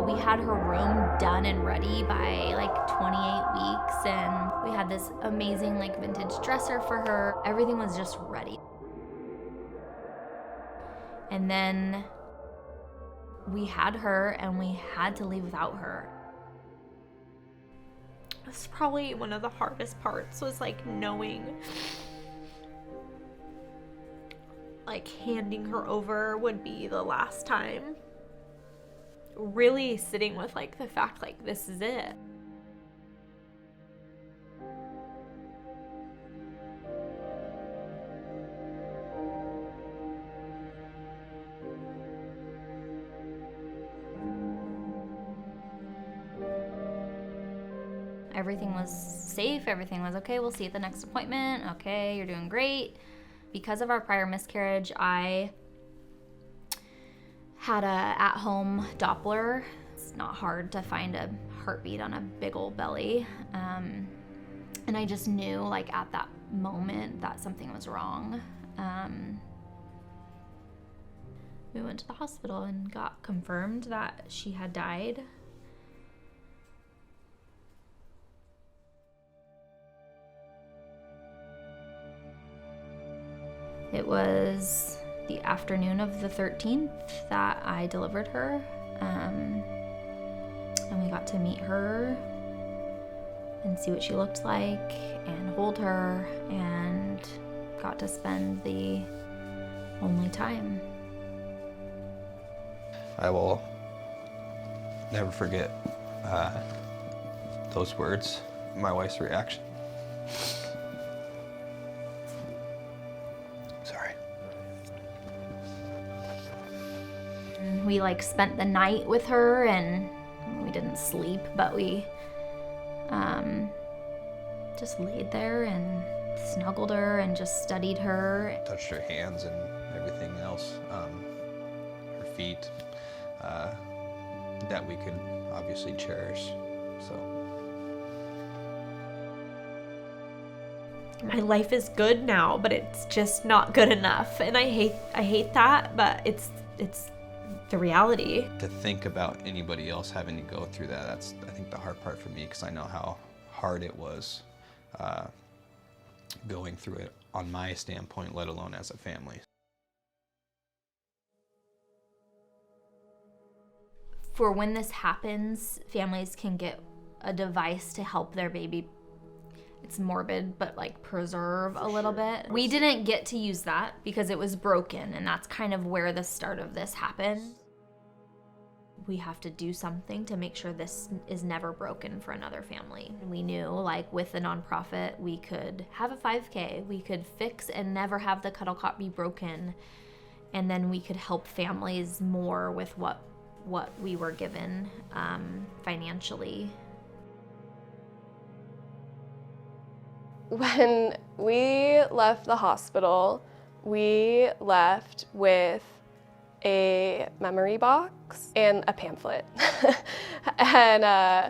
We had her room done and ready by like 28 weeks, and we had this amazing like vintage dresser for her. Everything was just ready. And then we had her and we had to leave without her. That's probably one of the hardest parts, was like knowing, like handing her over would be the last time. Really sitting with like the fact like this is it. Everything was safe, everything was okay, we'll see you at the next appointment, okay, you're doing great. Because of our prior miscarriage, I had a at-home Doppler. It's not hard to find a heartbeat on a big old belly. And I just knew like at that moment that something was wrong. We went to the hospital and got confirmed that she had died. It was the afternoon of the 13th that I delivered her, and we got to meet her and see what she looked like and hold her, and got to spend the only time. I will never forget those words, my wife's reaction. Sorry. We like spent the night with her, and we didn't sleep, but we just laid there and snuggled her and just studied her. Touched her hands and everything else, her feet, that we could obviously cherish, so. My life is good now, but it's just not good enough. And I hate that, but it's the reality. To think about anybody else having to go through that, that's, I think, the hard part for me, because I know how hard it was going through it on my standpoint, let alone as a family. For when this happens, families can get a device to help their baby. It's morbid, but like preserve a little bit. We didn't get to use that because it was broken, and that's kind of where the start of this happened. We have to do something to make sure this is never broken for another family. We knew, like, with the nonprofit, we could have a 5K, we could fix and never have the cuddle cot be broken, and then we could help families more with what we were given financially. When we left the hospital, we left with a memory box and a pamphlet. and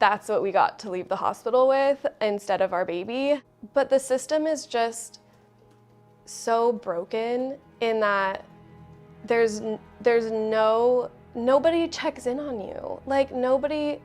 that's what we got to leave the hospital with instead of our baby. But the system is just so broken in that nobody checks in on you. Like, nobody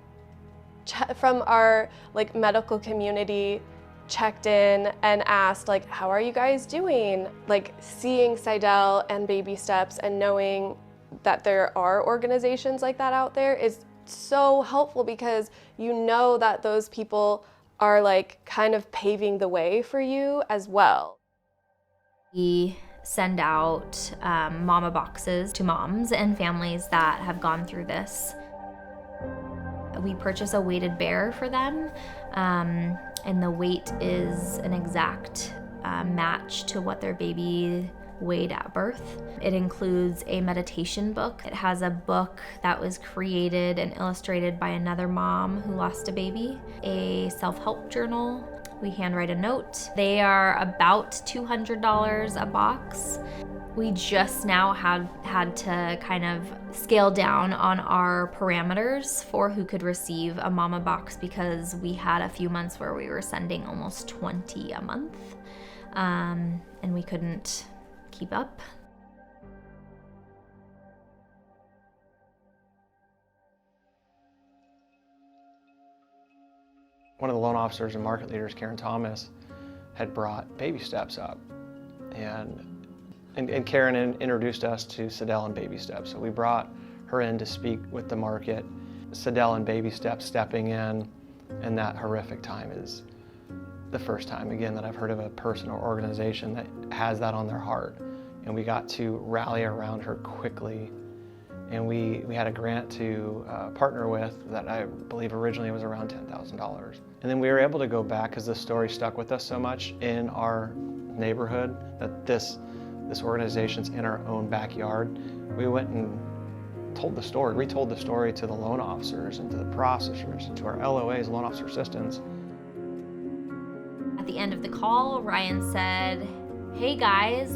from our like medical community checked in and asked, like, how are you guys doing? Like, seeing Sydell and Baby Steps and knowing that there are organizations like that out there is so helpful, because you know that those people are like kind of paving the way for you as well. We send out mama boxes to moms and families that have gone through this. We purchase a weighted bear for them, and the weight is an exact match to what their baby weighed at birth. It includes a meditation book. It has a book that was created and illustrated by another mom who lost a baby, a self-help journal. We handwrite a note. They are about $200 a box. We just now had to kind of scale down on our parameters for who could receive a mama box, because we had a few months where we were sending almost 20 a month, and we couldn't keep up. One of the loan officers and market leaders, Karen Thomas, had brought Baby Steps up. And Karen introduced us to Sedell and Baby Steps. So we brought her in to speak with the market. Sedell and Baby Steps stepping in that horrific time is the first time, again, that I've heard of a person or organization that has that on their heart. And we got to rally around her quickly. And we had a grant to partner with that I believe originally was around $10,000. And then we were able to go back because this story stuck with us so much in our neighborhood that this organization's in our own backyard. We went and retold the story to the loan officers and to the processors and to our LOAs, loan officer assistants. At the end of the call, Ryan said, "Hey guys,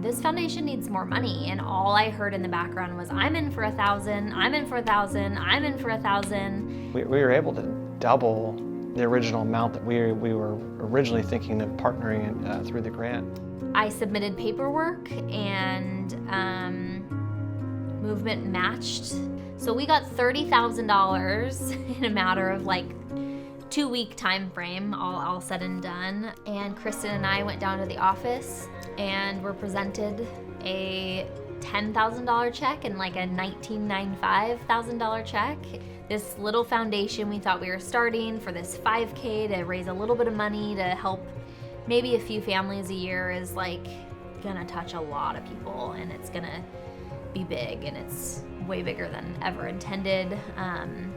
this foundation needs more money." And all I heard in the background was, "I'm in for 1,000, I'm in for 1,000, I'm in for 1,000. We were able to double the original amount that we were originally thinking of partnering through the grant. I submitted paperwork and movement matched. So we got $30,000 in a matter of 2-week time frame, all said and done. And Kristen and I went down to the office and were presented a $10,000 check and a $19,950,000 check. This little foundation we thought we were starting for this 5K to raise a little bit of money to help maybe a few families a year is gonna touch a lot of people, and it's gonna be big, and it's way bigger than ever intended, and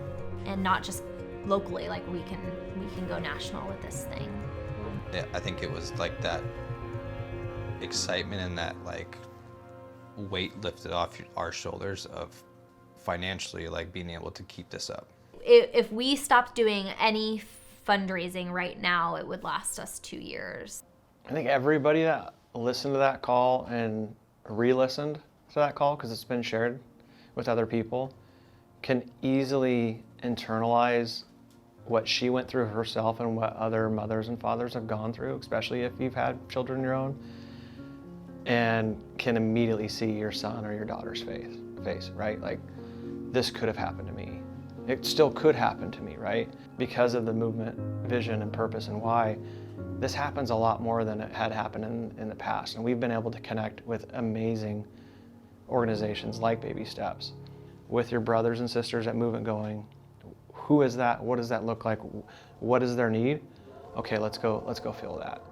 not just locally. We can go national with this thing. Yeah, I think it was that excitement and that weight lifted off our shoulders of financially being able to keep this up. If we stopped doing any fundraising right now, it would last us 2 years. I think everybody that listened to that call and re-listened to that call, because it's been shared with other people, can easily internalize what she went through herself and what other mothers and fathers have gone through, especially if you've had children of your own, and can immediately see your son or your daughter's face, right? This could have happened to me. It still could happen to me, right? Because of the movement, vision, and purpose and why, this happens a lot more than it had happened in the past. And we've been able to connect with amazing organizations like Baby Steps, with your brothers and sisters at Movement going, who is that? What does that look like? What is their need? Okay, let's go fill that.